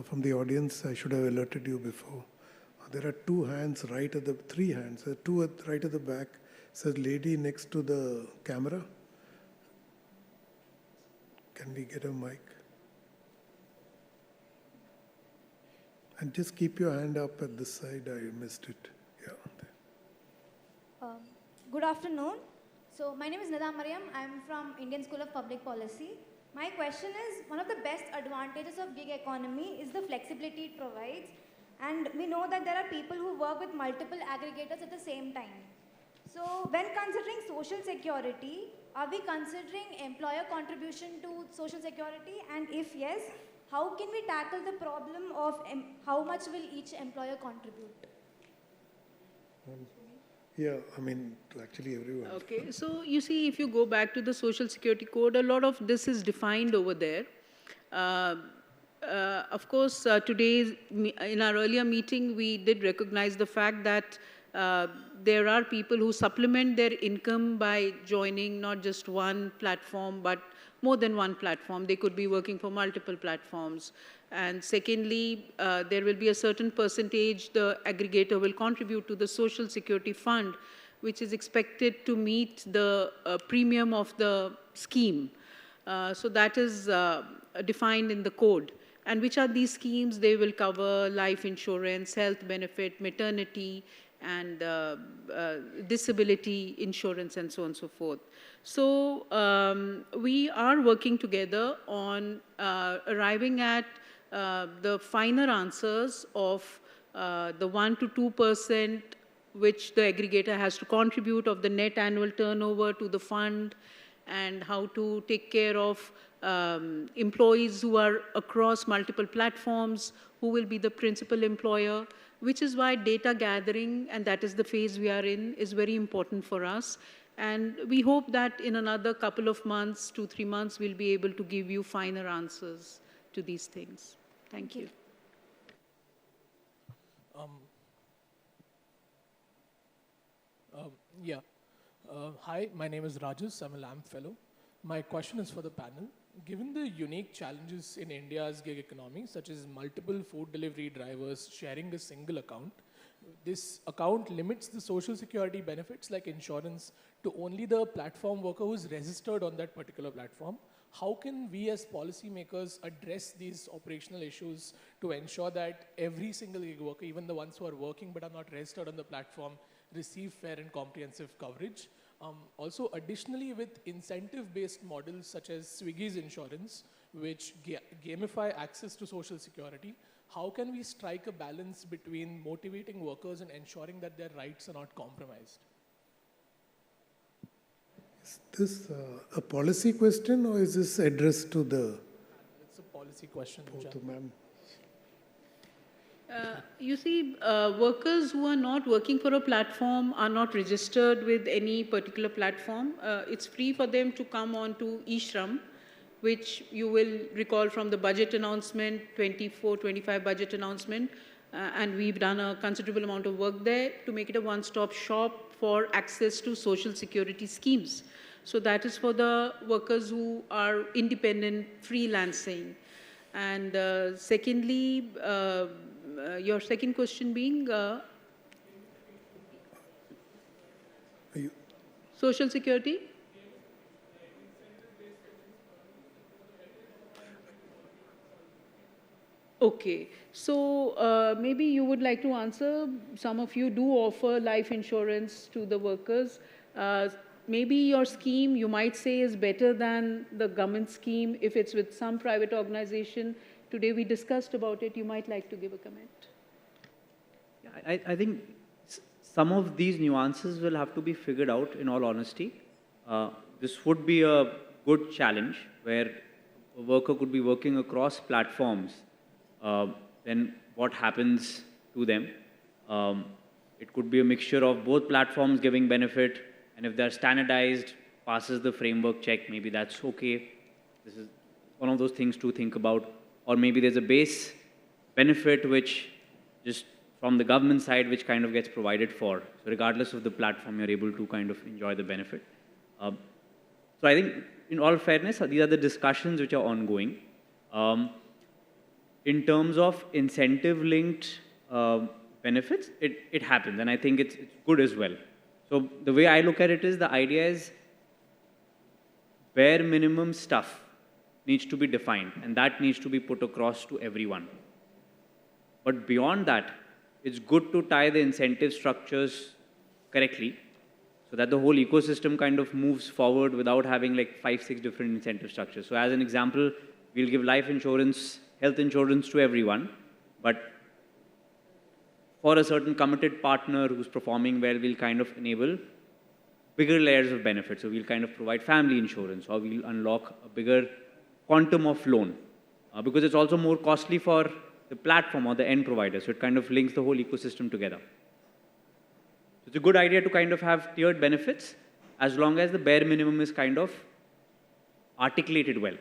B: from the audience. I should have alerted you before. There are three hands, two right at the back. Says lady next to the camera. Can we get a mic? And just keep your hand up at this side. I missed it. Yeah.
G: Good afternoon. So my name is Nida Mariam. I'm from Indian School of Public Policy. My question is, one of the best advantages of gig economy is the flexibility it provides. And we know that there are people who work with multiple aggregators at the same time. So when considering social security, are we considering employer contribution to social security? And if yes, how can we tackle the problem of how much will each employer contribute?
B: Yeah, I mean, actually everyone.
C: Okay, so you see, if you go back to the Social Security Code, a lot of this is defined over there. Uh, of course, in our earlier meeting, we did recognize the fact that there are people who supplement their income by joining not just one platform, but more than one platform. They could be working for multiple platforms. And secondly, there will be a certain percentage the aggregator will contribute to the Social Security Fund, which is expected to meet the premium of the scheme. So that is defined in the code. And which are these schemes? They will cover life insurance, health benefit, maternity, and disability insurance, and so on and so forth. So we are working together on arriving at the finer answers of the 1 to 2% which the aggregator has to contribute of the net annual turnover to the fund, and how to take care of employees who are across multiple platforms, who will be the principal employer, which is why data gathering, and that is the phase we are in, is very important for us. And we hope that in another couple of months, 2-3 months, we'll be able to give you finer answers to these things. Thank you.
H: Yeah. Hi, my name is Rajas. I'm a LAMP fellow. My question is for the panel. Given the unique challenges in India's gig economy, such as multiple food delivery drivers sharing a single account, this account limits the social security benefits like insurance to only the platform worker who's registered on that particular platform. How can we as policymakers address these operational issues to ensure that every single gig worker, even the ones who are working but are not registered on the platform, receive fair and comprehensive coverage? Also, additionally, with incentive-based models such as Swiggy's insurance, which gamify access to social security, how can we strike a balance between motivating workers and ensuring that their rights are not compromised?
B: Is this a policy question or is this addressed to the
H: It's a policy question.
B: to ma'am?
C: You see, workers who are not working for a platform are not registered with any particular platform. It's free for them to come on to eShram, which you will recall from the budget announcement, 24-25 budget announcement. And we've done a considerable amount of work there to make it a one-stop shop for access to social security schemes. So that is for the workers who are independent, freelancing. And secondly, your second question being social security? Okay, so maybe you would like to answer. Some of you do offer life insurance to the workers. Maybe your scheme, you might say, is better than the government scheme if it's with some private organization. Today we discussed about it. You might like to give a comment.
F: Yeah, I think some of these nuances will have to be figured out, in all honesty. This would be a good challenge where a worker could be working across platforms. Then what happens to them? It could be a mixture of both platforms giving benefit, and if they're standardized, passes the framework check, maybe that's okay. This is one of those things to think about. Or maybe there's a base benefit which just from the government side which kind of gets provided for. So regardless of the platform, you're able to kind of enjoy the benefit. So I think in all fairness, these are the discussions which are ongoing. In terms of incentive-linked benefits, it happens, and I think it's good as well. So the way I look at it is the idea is bare minimum stuff needs to be defined, and that needs to be put across to everyone. But beyond that, it's good to tie the incentive structures correctly so that the whole ecosystem kind of moves forward without having like 5, 6 different incentive structures. So as an example, we'll give life insurance, health insurance to everyone, but for a certain committed partner who's performing well, we'll kind of enable bigger layers of benefits. So we'll kind of provide family insurance, or we'll unlock a bigger quantum of loan, because it's also more costly for the platform or the end provider. So it kind of links the whole ecosystem together. So it's a good idea to kind of have tiered benefits as long as the bare minimum is kind of articulated well.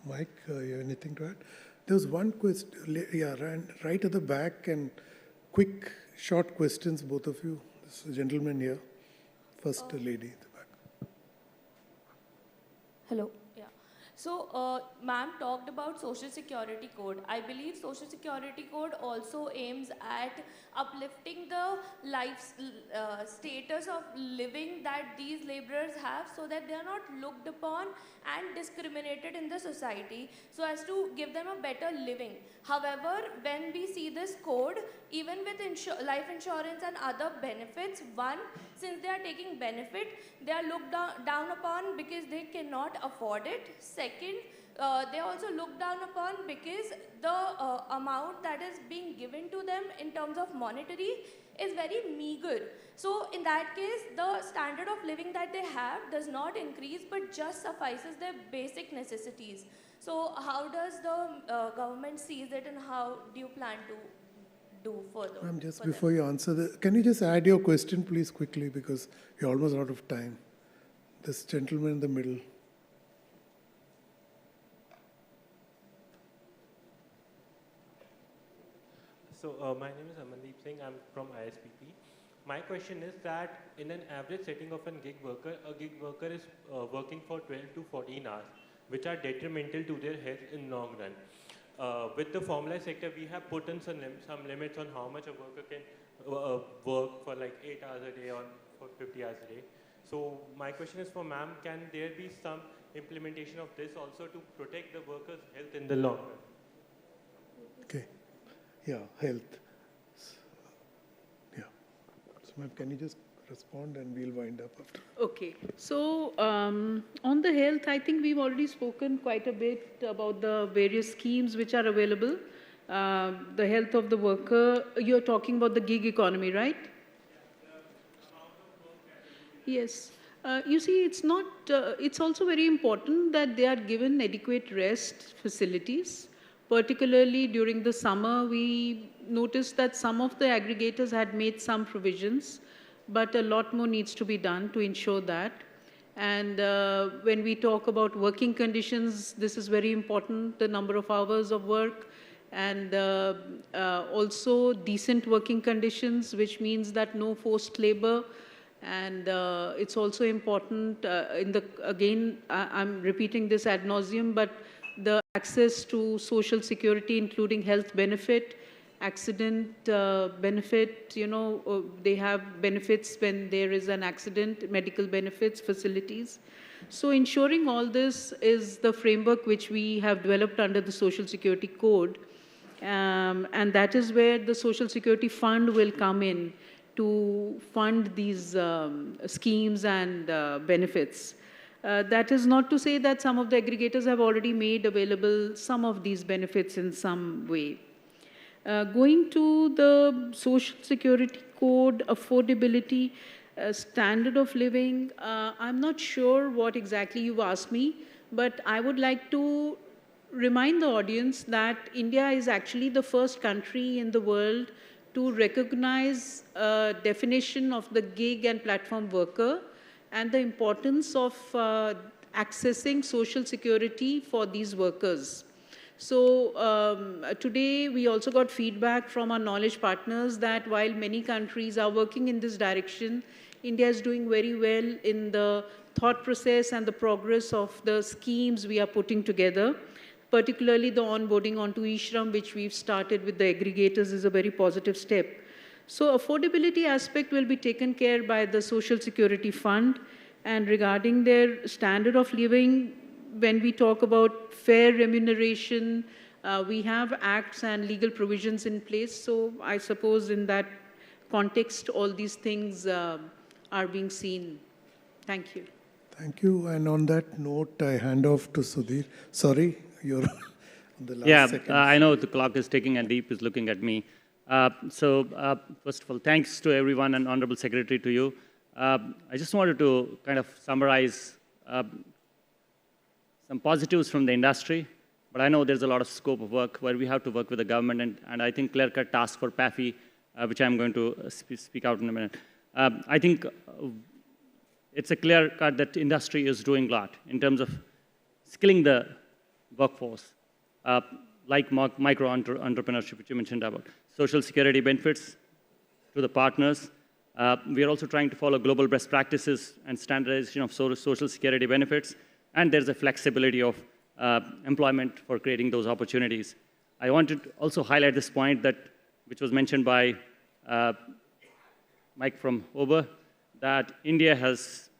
B: Mike, you have anything to add? There was one question, yeah, right at the back, and quick, short questions, both of you. This gentleman here, first lady at the back.
I: Hello. Yeah. So, ma'am talked about Social Security Code. I believe Social Security Code also aims at uplifting the life status of living that these laborers have, so that they are not looked upon and discriminated in the society, so as to give them a better living. However, when we see this code, even with life insurance and other benefits, one, since they are taking benefit, they are looked down upon because they cannot afford it. Second, they also look down upon because the amount that is being given to them in terms of monetary is very meager. So in that case, the standard of living that they have does not increase, but just suffices their basic necessities. So how does the government sees it, and how do you plan to do further?
B: Ma'am, just before you answer, can you just add your question, please, quickly, because you're almost out of time. This gentleman in the middle.
J: So my name is Amandeep Singh. I'm from ISPP. My question is that in an average setting of a gig worker is working for 12 to 14 hours, which are detrimental to their health in long run. With the formalized sector, we have put in some limits on how much a worker can work for like 8 hours a day or for 50 hours a day. So my question is for ma'am, can there be some implementation of this also to protect the workers' health in the long run?
B: Okay. Yeah, health. Yeah. So ma'am, can you just respond and we'll wind up after.
C: Okay. So on the health, I think we've already spoken quite a bit about the various schemes which are available. The health of the worker, you're talking about the gig economy, right? Yes. You see, it's not, it's also very important that they are given adequate rest facilities. Particularly during the summer, we noticed that some of the aggregators had made some provisions, but a lot more needs to be done to ensure that. And when we talk about working conditions, this is very important, the number of hours of work, and also decent working conditions, which means that no forced labor. And it's also important, again, I'm repeating this ad nauseum, but the access to social security, including health benefit, accident benefit, they have benefits when there is an accident, medical benefits, facilities. So ensuring all this is the framework which we have developed under the Social Security Code. And that is where the Social Security Fund will come in to fund these schemes and benefits. That is not to say that some of the aggregators have already made available some of these benefits in some way. Going to the Social Security Code, affordability, standard of living, I'm not sure what exactly you've asked me, but I would like to remind the audience that India is actually the first country in the world to recognize a definition of the gig and platform worker, and the importance of accessing social security for these workers. So today we also got feedback from our knowledge partners that while many countries are working in this direction, India is doing very well in the thought process and the progress of the schemes we are putting together. Particularly the onboarding onto eShram, which we've started with the aggregators, is a very positive step. So affordability aspect will be taken care by the Social Security Fund. And regarding their standard of living, when we talk about fair remuneration, we have acts and legal provisions in place. So I suppose in that context all these things are being seen. Thank you.
B: Thank you. And on that note, I hand off to Sudhir. Sorry, you're on the last
K: Yeah,
B: second.
K: I know the clock is ticking and Deep is looking at me. First of all, thanks to everyone and Honorable Secretary to you. I just wanted to kind of summarize some positives from the industry, but I know there's a lot of scope of work where we have to work with the government, and I think clear-cut task for PAFI, which I'm going to speak out in a minute. I think it's a clear cut that industry is doing a lot in terms of skilling the workforce, like micro-entrepreneurship, which you mentioned about, social security benefits to the partners. We are also trying to follow global best practices and standardization of social security benefits, and there's a flexibility of employment for creating those opportunities. I wanted to also highlight this point which was mentioned by Mike from Uber, that India has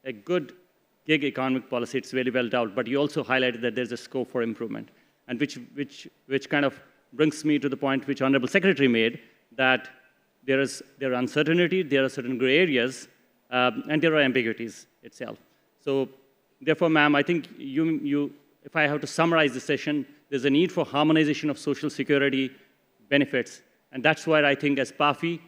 K: a good gig economic policy. It's very well developed, but you also highlighted that there's a scope for improvement, and which kind of brings me to the point which Honorable Secretary made, that there are uncertainty, there are certain gray areas, and there are ambiguities itself. So therefore, ma'am, I think if I have to summarize the session, there's a need for harmonization of social security benefits, and that's where I think as PAFI,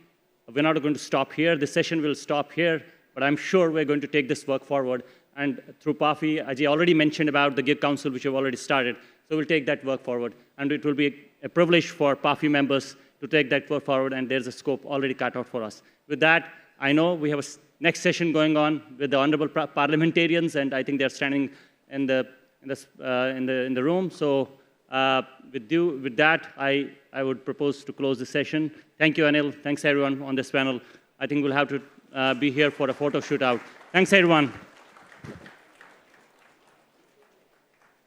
K: we're not going to stop here. The session will stop here, but I'm sure we're going to take this work forward. And through PAFI, Ajay already mentioned about the Gig Council, which have already started. So we'll take that work forward. And it will be a privilege for PAFI members to take that work forward, and there's a scope already cut out for us. With that, I know we have a next session going on with the honorable parliamentarians, and I think they're standing in the room. So with that, I would propose to close the session. Thank you, Anil. Thanks, everyone, on this panel. I think we'll have to be here for a photo shoot out. Thanks, everyone.